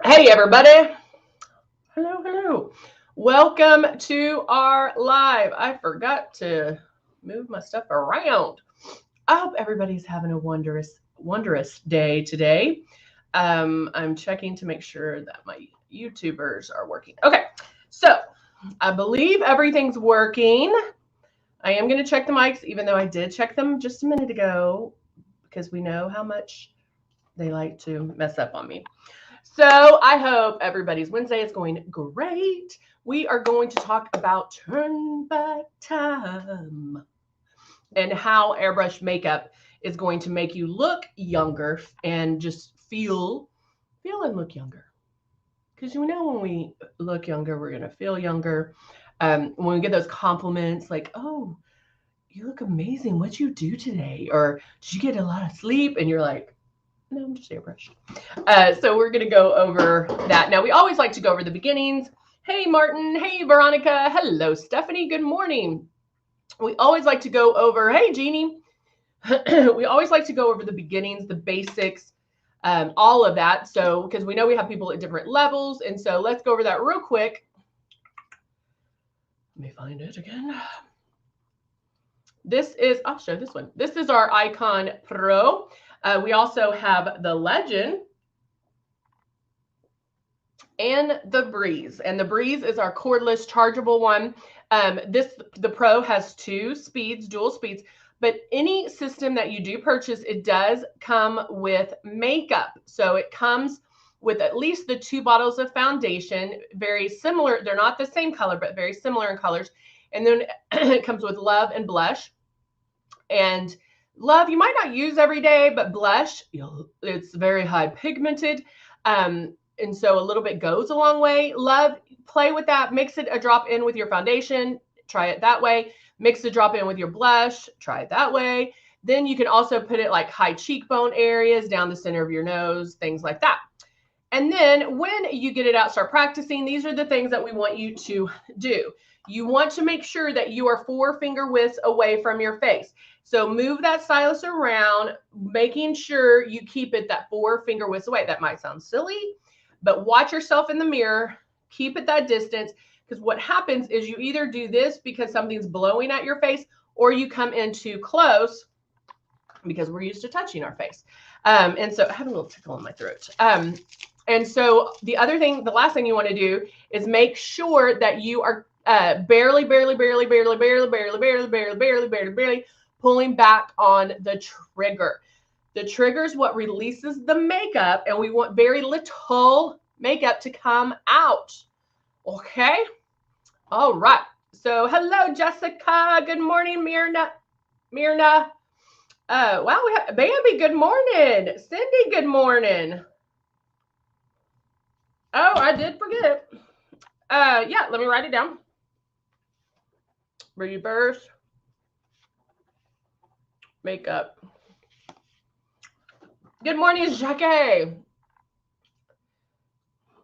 Hey, everybody. Hello, hello. Welcome to our live. I forgot to move my stuff around. I hope everybody's having a wondrous day today. I'm checking to make sure that my YouTubers are working. Okay, so I believe everything's working. I am going to check the mics, even though I did check them just a minute ago, because we know how much they like to mess up on me. So I hope everybody's Wednesday is going great. We are going to talk about turn back time and how airbrush makeup is going to make you look younger and just feel and look younger. Because you know when we look younger, we're gonna feel younger. When we get those compliments like, "Oh, you look amazing. What'd you do today?" Or "Did you get a lot of sleep?" And you're like, "No, I'm just airbrushed." So we're going to go over that. Now, we always like to go over the beginnings. Hey, Martin. Hey, Veronica. Hello, Stephanie. Good morning. We always like to go over, hey, Jeannie. We always like to go over the beginnings, the basics, all of that. So, because we know we have people at different levels. And so let's go over that real quick. Let me find it again. I'll show this one. This is our Icon Pro. We also have the Legend and the Breeze. And the Breeze is our cordless chargeable one. The Pro has two speeds, dual speeds, but any system that you do purchase, it does come with makeup. So it comes with at least the 2 bottles of foundation, very similar. They're not the same color, but very similar in colors. And then it comes with Love and Blush. And Love, you might not use every day, but Blush, it's very high pigmented. And so a little bit goes a long way. Love, play with that. Mix it a drop in with your foundation. Try it that way. Mix the drop in with your blush. Try it that way. Then you can also put it like high cheekbone areas, down the center of your nose, things like that. And then when you get it out, start practicing. These are the things that we want you to do. You want to make sure that you are 4 finger widths away from your face. So move that stylus around, making sure you keep it that 4 finger widths away. That might sound silly, but watch yourself in the mirror, keep it that distance, because what happens is you either do this because something's blowing at your face, or you come in too close because we're used to touching our face. And so I have a little tickle in my throat. And so the last thing you want to do is make sure that you are barely pulling back on the trigger. The trigger is what releases the makeup, and we want very little makeup to come out. Okay? All right. So hello, Jessica. Good morning, Myrna. Wow, we have Bambi, good morning. Cindy, good morning. Oh, I did forget. Yeah, let me write it down. Rebirth. Makeup. Good morning, Jackie.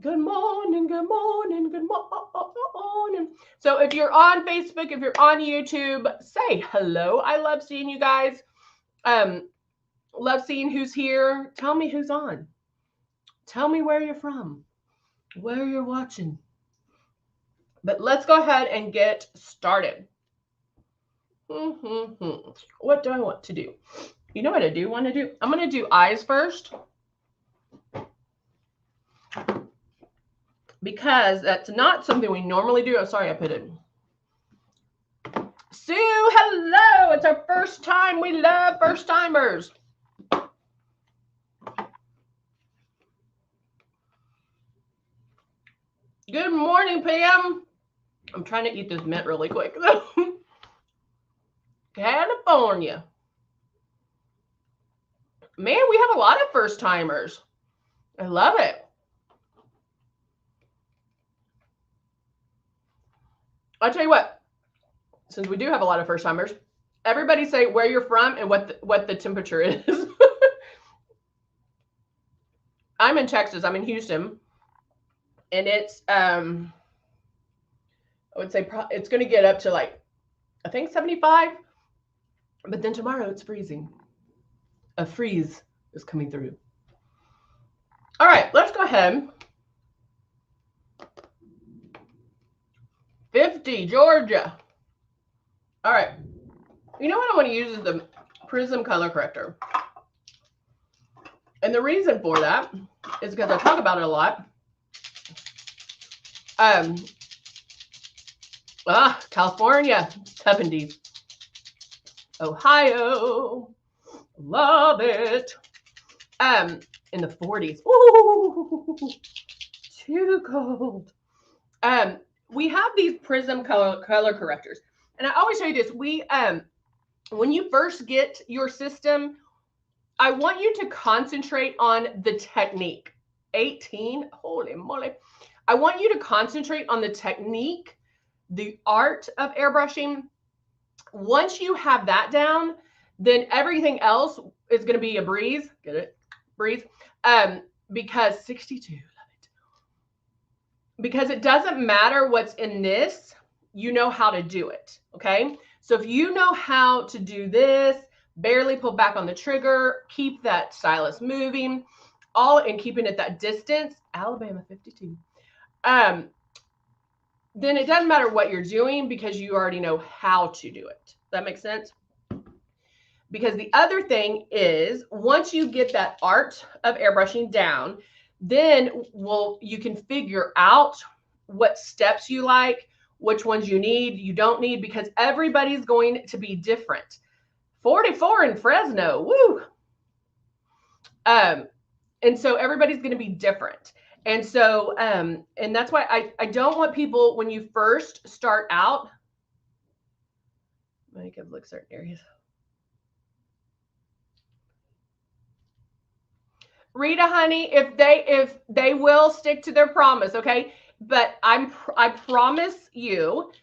Good morning, good morning, good morning. So if you're on Facebook, if you're on YouTube, say hello. I love seeing you guys. Love seeing who's here. Tell me who's on. Tell me where you're from, where you're watching. But let's go ahead and get started. What do I want to do? You know what I do want to do? I'm going to do eyes first, because that's not something we normally do. I'm sorry I put it. Sue, hello. It's our first time. We love first timers. Good morning, Pam. I'm trying to eat this mint really quick. California. Man, we have a lot of first timers. I love it. I'll tell you what, since we do have a lot of first timers, everybody say where you're from and what the temperature is. I'm in Texas. I'm in Houston. And it's, I would say it's going to get up to like, I think 75. But then tomorrow it's freezing. A freeze is coming through. All right, let's go ahead 50, Georgia. All right. You know what I want to use is the Prism color corrector. And the reason for that is because I talk about it a lot. California, 70s. Ohio, love it. In the 40s. Ooh, too cold. We have these Prism color correctors. And I always show you this. When you first get your system, I want you to concentrate on the technique. 18, holy moly. I want you to concentrate on the technique, the art of airbrushing. Once you have that down, then everything else is going to be a breeze. Get it? Breeze. Because 62, love it. Because it doesn't matter what's in this, you know how to do it. Okay. So if you know how to do this, barely pull back on the trigger, keep that stylus moving, all and keeping it that distance, Alabama 52. Then it doesn't matter what you're doing because you already know how to do it. Does that make sense? Because the other thing is, once you get that art of airbrushing down, then you can figure out what steps you like, which ones you need, you don't need, because everybody's going to be different. 44 in Fresno, woo! And so everybody's going to be different. And so, and that's why I don't want people, when you first start out, make it look certain areas. Rita, honey, if they will stick to their promise, okay? But I promise you,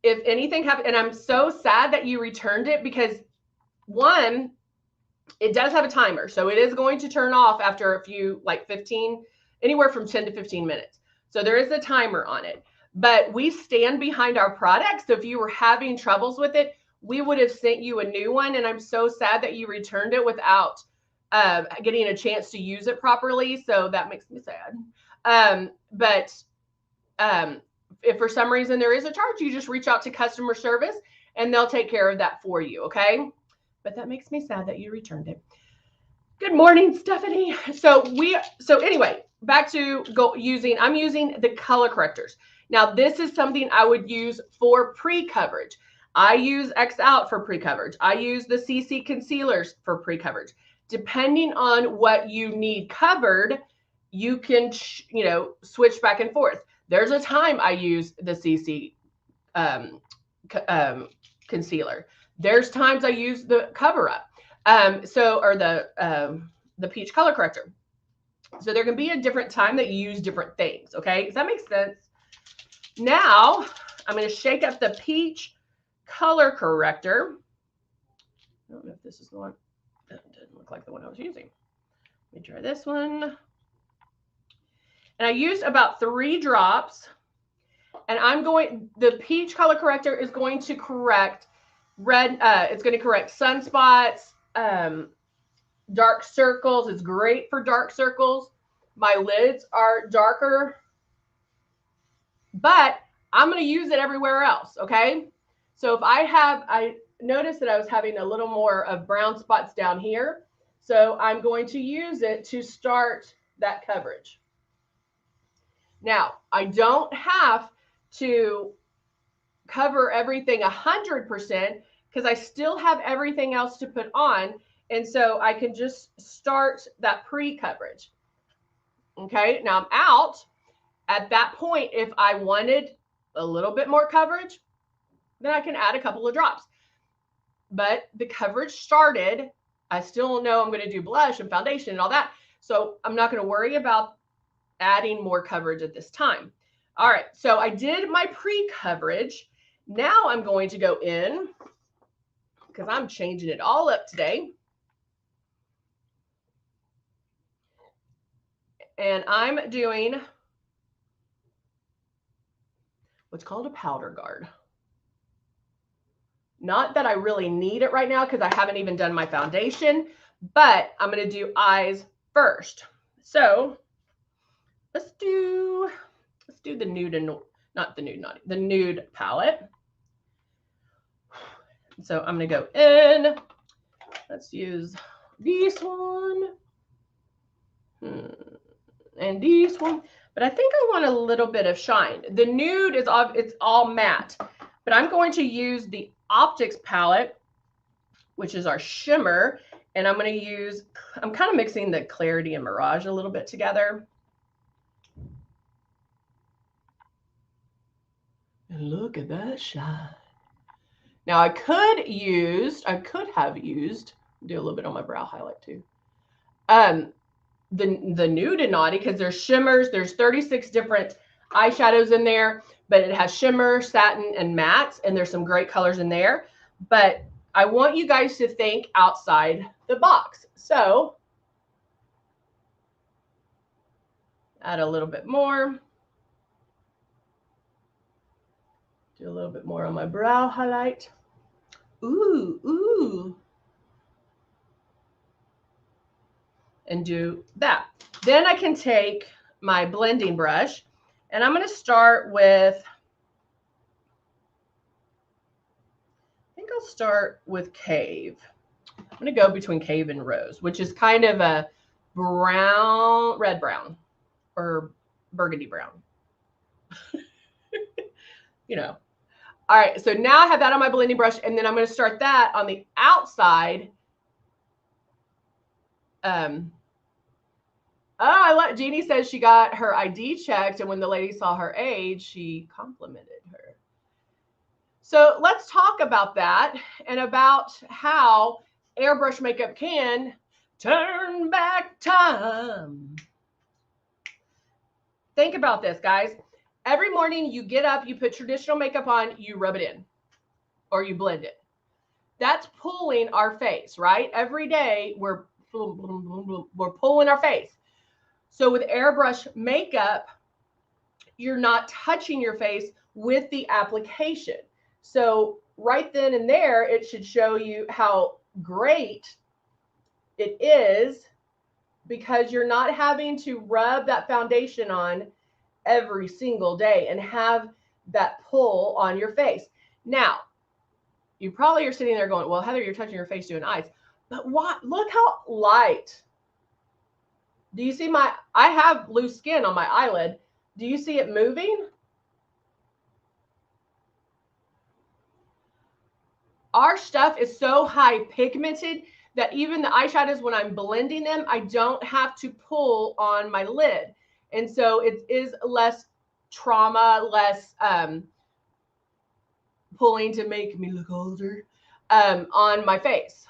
if anything happens, and I'm so sad that you returned it, because one, it does have a timer, so it is going to turn off after a few, like 15, anywhere from 10 to 15 minutes. So there is a timer on it, but we stand behind our product. So if you were having troubles with it, we would have sent you a new one. And I'm so sad that you returned it without getting a chance to use it properly. So that makes me sad. But if for some reason there is a charge, you just reach out to customer service and they'll take care of that for you. Okay. But that makes me sad that you returned it. Good morning, Stephanie. So anyway, back to I'm using the color correctors. Now, this is something I would use for pre-coverage. I use X out for pre-coverage. I use the CC concealers for pre-coverage. Depending on what you need covered, you can, switch back and forth. There's a time I use the CC concealer. There's times I use the cover up. Or the peach color corrector. So there can be a different time that you use different things. Okay. Does that make sense? Now I'm going to shake up the peach color corrector. I don't know if this is the one. That didn't look like the one I was using. Let me try this one. And I used about 3 drops, and the peach color corrector is going to correct red. It's going to correct sunspots, dark circles. It's great for dark circles. My lids are darker, but I'm going to use it everywhere else. Okay. So if I noticed that I was having a little more of brown spots down here. So I'm going to use it to start that coverage. Now, I don't have to cover everything 100% because I still have everything else to put on. And so I can just start that pre-coverage. Okay, now I'm out. At that point, if I wanted a little bit more coverage, then I can add a couple of drops. But the coverage started. I still know I'm going to do blush and foundation and all that. So I'm not going to worry about adding more coverage at this time. All right, so I did my pre-coverage. Now I'm going to go in, because I'm changing it all up today. And I'm doing what's called a powder guard. Not that I really need it right now because I haven't even done my foundation, but I'm going to do eyes first. So let's do the nude and not the nude naughty, the nude palette. So I'm going to go in. Let's use this one. And this one. But I think I want a little bit of shine. The nude is it's all matte. But I'm going to use the Optics palette, which is our shimmer. And I'm going to use, I'm kind of mixing the Clarity and Mirage a little bit together. And look at that shine. Now I could have used, do a little bit on my brow highlight too. The nude and naughty, because there's shimmers, there's 36 different eyeshadows in there, but it has shimmer, satin, and mattes, and there's some great colors in there. But I want you guys to think outside the box. So add a little bit more. Do a little bit more on my brow highlight. Ooh, ooh. And do that. Then I can take my blending brush and I'm going to start with, I think I'll start with Cave. I'm going to go between Cave and Rose, which is kind of a brown, red brown or burgundy brown. You know. All right, so now I have that on my blending brush, and then I'm going to start that on the outside. Jeannie says she got her ID checked, and when the lady saw her age, she complimented her. So let's talk about that and about how airbrush makeup can turn back time. Think about this, guys. Every morning you get up, you put traditional makeup on, you rub it in or you blend it. That's pulling our face, right? Every day we're pulling our face. So with airbrush makeup, you're not touching your face with the application. So right then and there, it should show you how great it is because you're not having to rub that foundation on every single day and have that pull on your face. Now, you probably are sitting there going, well, Heather, you're touching your face doing eyes. But what? Look how light. Do you see I have loose skin on my eyelid. Do you see it moving? Our stuff is so high pigmented that even the eyeshadows, when I'm blending them, I don't have to pull on my lid. And so it is less trauma, less pulling to make me look older on my face.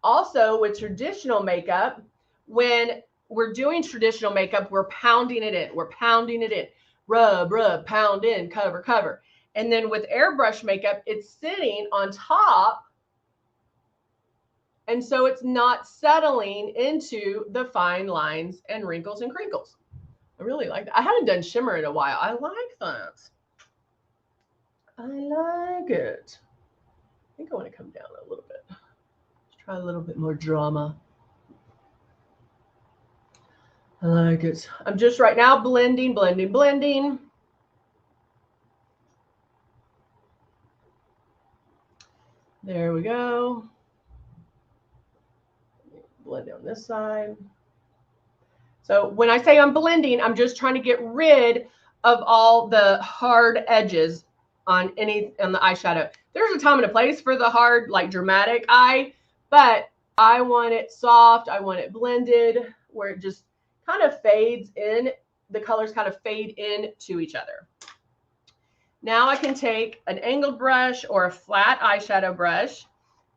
Also, with traditional makeup, when we're doing traditional makeup, we're pounding it in. We're pounding it in. Rub, rub, pound in, cover, cover. And then with airbrush makeup, it's sitting on top. And so it's not settling into the fine lines and wrinkles and crinkles. I really like that. I haven't done shimmer in a while. I like that. I like it. I think I want to come down a little bit. Let's try a little bit more drama. I like it. I'm just right now blending, blending, blending. There we go. Blend on this side. So when I say I'm blending, I'm just trying to get rid of all the hard edges on the eyeshadow. There's a time and a place for the hard, like dramatic eye, but I want it soft. I want it blended where it just kind of fades in. The colors kind of fade into each other. Now I can take an angled brush or a flat eyeshadow brush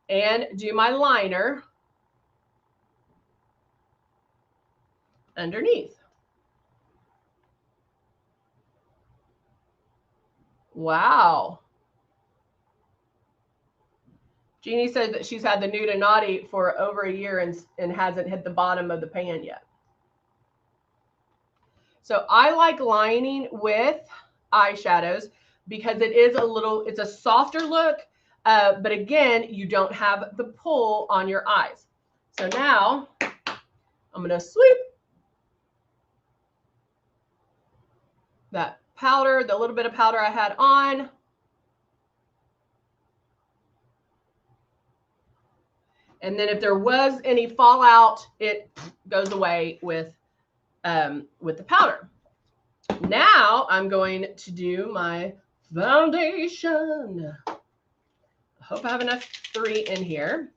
and do my liner underneath. Wow. Jeannie said that she's had the nude and naughty for over a year and hasn't hit the bottom of the pan yet. So I like lining with eyeshadows because it's a softer look, but again, you don't have the pull on your eyes. So now I'm going to sweep. that powder, the little bit of powder I had on. And then if there was any fallout, it goes away with the powder. Now I'm going to do my foundation. I hope I have enough 3 in here.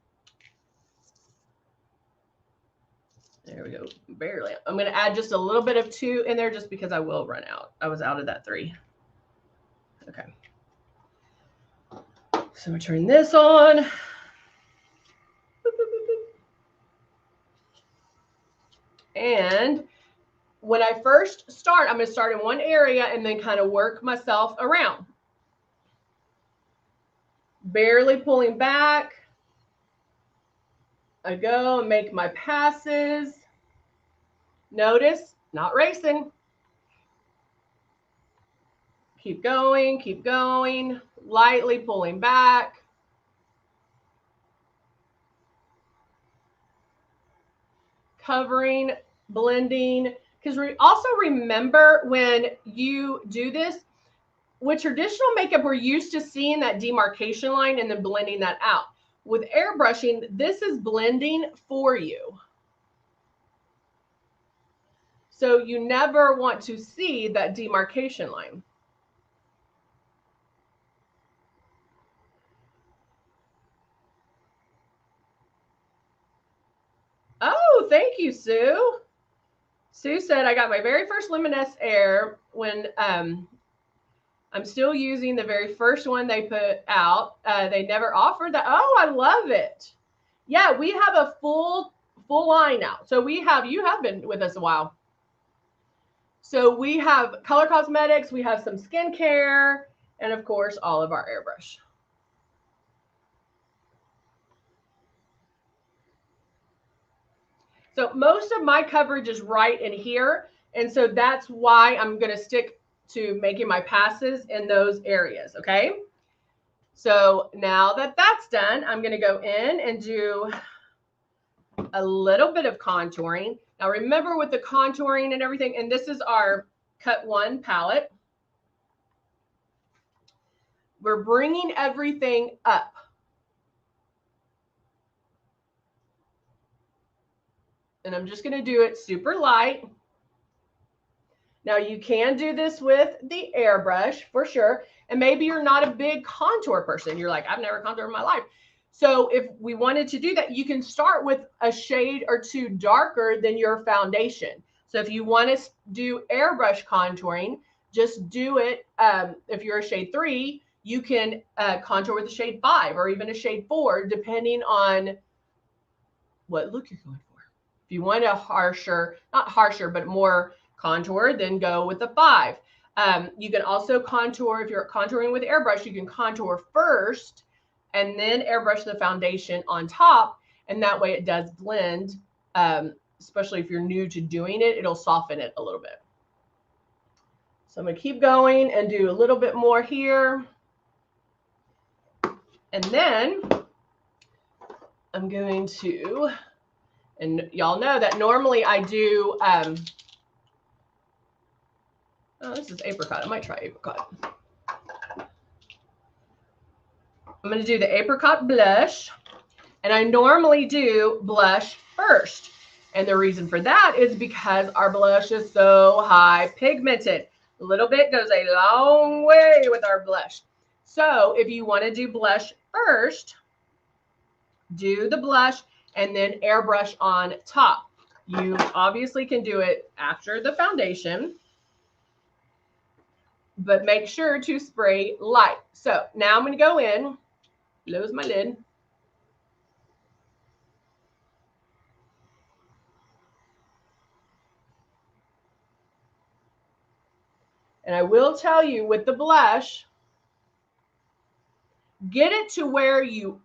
There we go, barely. I'm going to add just a little bit of 2 in there just because I will run out. I was out of that 3. Okay. So I turn this on. And when I first start, I'm going to start in one area and then kind of work myself around. Barely pulling back. I go and make my passes. Notice, not racing. Keep going, lightly pulling back. Covering, blending. Because also remember when you do this, with traditional makeup, we're used to seeing that demarcation line and then blending that out. With airbrushing, this is blending for you. So you never want to see that demarcation line. Oh, thank you, Sue. Sue said, I got my very first Luminess Air when I'm still using the very first one they put out. They never offered that. Oh, I love it. Yeah, we have a full line now. So you have been with us a while. So we have color cosmetics, we have some skincare, and of course, all of our airbrush. So most of my coverage is right in here. And so that's why I'm going to stick to making my passes in those areas. Okay. So now that that's done, I'm going to go in and do a little bit of contouring. Now remember with the contouring and everything, and this is our Cut 1 palette. We're bringing everything up. And I'm just going to do it super light. Now you can do this with the airbrush for sure. And maybe you're not a big contour person. You're like, I've never contoured in my life. So if we wanted to do that, you can start with a shade or 2 darker than your foundation. So if you want to do airbrush contouring, just do it. If you're a shade 3, you can contour with a shade 5 or even a shade 4, depending on what look you're going for. If you want a harsher, not harsher, but more contour, then go with the 5. You can also contour, if you're contouring with airbrush, you can contour first and then airbrush the foundation on top. And that way it does blend, especially if you're new to doing it, it'll soften it a little bit. So I'm going to keep going and do a little bit more here. And then I'm going to, and y'all know that normally I do, oh, this is apricot. I might try apricot. I'm going to do the apricot blush, and I normally do blush first. And the reason for that is because our blush is so high pigmented. A little bit goes a long way with our blush. So if you want to do blush first, do the blush and then airbrush on top. You obviously can do it after the foundation, but make sure to spray light. So now I'm going to go in, close my lid. And I will tell you with the blush, get it to where you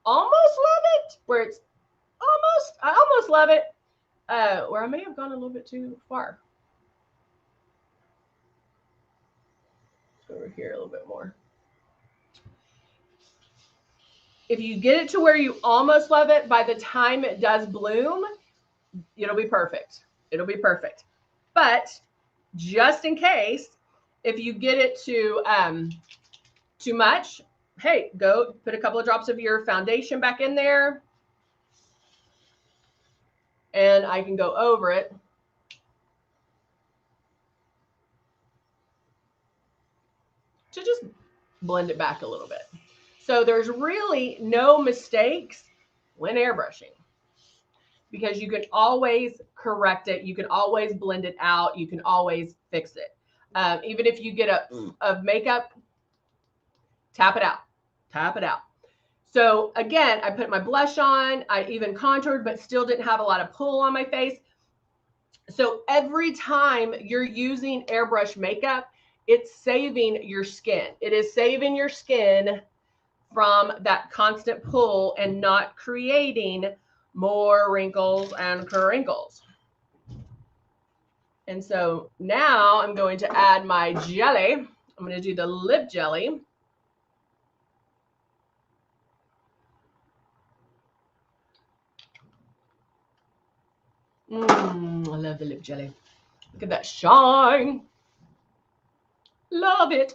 almost love it, where it's almost, I almost love it, where I may have gone a little bit too far. Let's go over here a little bit more. If you get it to where you almost love it, by the time it does bloom, it'll be perfect. It'll be perfect. But just in case, if you get it to too much, hey, go put a couple of drops of your foundation back in there, and I can go over it. To just blend it back a little bit. So there's really no mistakes when airbrushing, because you can always correct it. You can always blend it out. You can always fix it. Even if you get a makeup, tap it out, tap it out. So again, I put my blush on, I even contoured, but still didn't have a lot of pull on my face. So every time you're using airbrush makeup, it's saving your skin. It is saving your skin from that constant pull and not creating more wrinkles and crinkles. And so now I'm going to add my jelly. I'm going to do the lip jelly. I love the lip jelly. Look at that shine. Love it.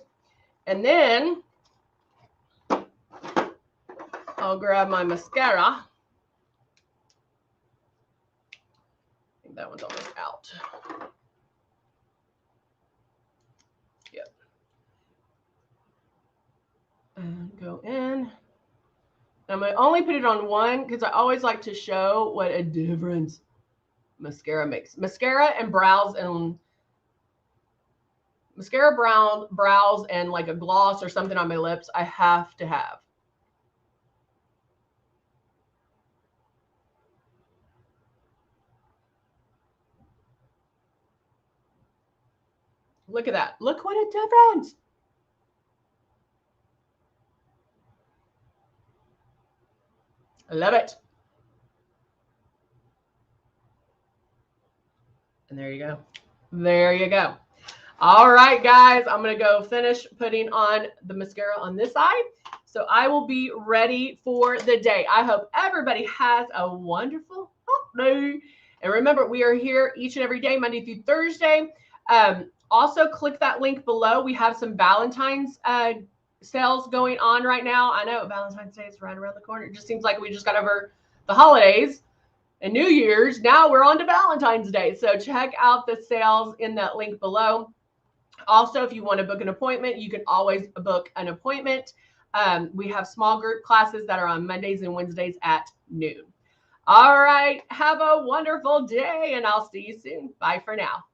And then I'll grab my mascara. I think that one's almost out. Yep. And go in. I'm going to only put it on one because I always like to show what a difference mascara makes. Mascara and brows and mascara, brows and like a gloss or something on my lips, I have to have. Look at that. Look what a difference. I love it. And there you go. There you go. All right, guys, I'm going to go finish putting on the mascara on this side. So I will be ready for the day. I hope everybody has a wonderful day. And remember, we are here each and every day, Monday through Thursday. Also, click that link below. We have some Valentine's sales going on right now. I know Valentine's Day is right around the corner. It just seems like we just got over the holidays and New Year's. Now we're on to Valentine's Day. So check out the sales in that link below. Also, if you want to book an appointment, you can always book an appointment. We have small group classes that are on Mondays and Wednesdays at noon. All right. Have a wonderful day, and I'll see you soon. Bye for now.